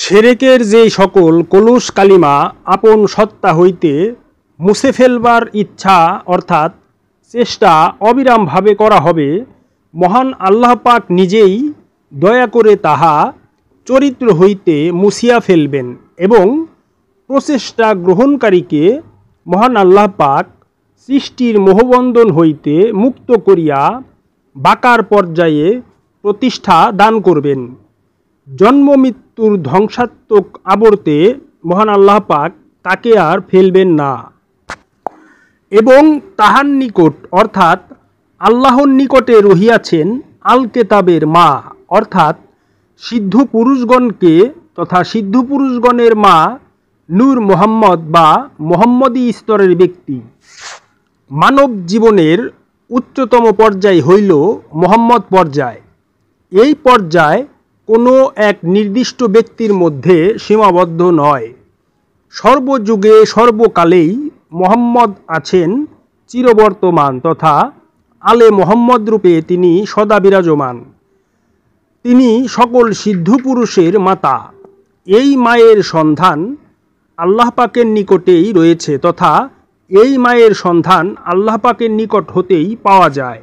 সেরেকের যেই সকল কলুষ কালিমা আপন সত্তা হইতে মুছে ফেলবার ইচ্ছা অর্থাৎ চেষ্টা অবিরামভাবে করা হবে, মহান আল্লাহ পাক নিজেই দয়া করে তাহা চরিত্র হইতে মুছিয়া ফেলবেন এবং প্রচেষ্টা গ্রহণকারীকে মহান আল্লাহ পাক সৃষ্টির মোহবন্ধন হইতে মুক্ত করিয়া বাকার পর্যায়ে প্রতিষ্ঠা দান করবেন। জন্ম মৃত্যুর ধ্বংসাত্মক আবর্তে মহান আল্লাহ পাক তাকে আর ফেলবেন না এবং তাহার নিকট অর্থাৎ আল্লাহর নিকটে রহিয়াছেন আল কেতাবের মা অর্থাৎ সিদ্ধ পুরুষগণকে তথা সিদ্ধ পুরুষগণের মা নূর মোহাম্মদ বা মোহাম্মদী স্তরের ব্যক্তি। মানব জীবনের উচ্চতম পর্যায় হইল মোহাম্মদ পর্যায়। এই পর্যায় কোনো এক নির্দিষ্ট ব্যক্তির মধ্যে সীমাবদ্ধ নয়। সর্বযুগে সর্বকালেই মোহাম্মদ আছেন চিরবর্তমান তথা আলে মোহাম্মদ রূপে তিনি সদা বিরাজমান। তিনি সকল সিদ্ধ পুরুষের মাতা। এই মায়ের সন্ধান আল্লাহ পাকের নিকটেই রয়েছে তথা এই মায়ের সন্ধান আল্লাহ পাকের নিকট হতেই পাওয়া যায়।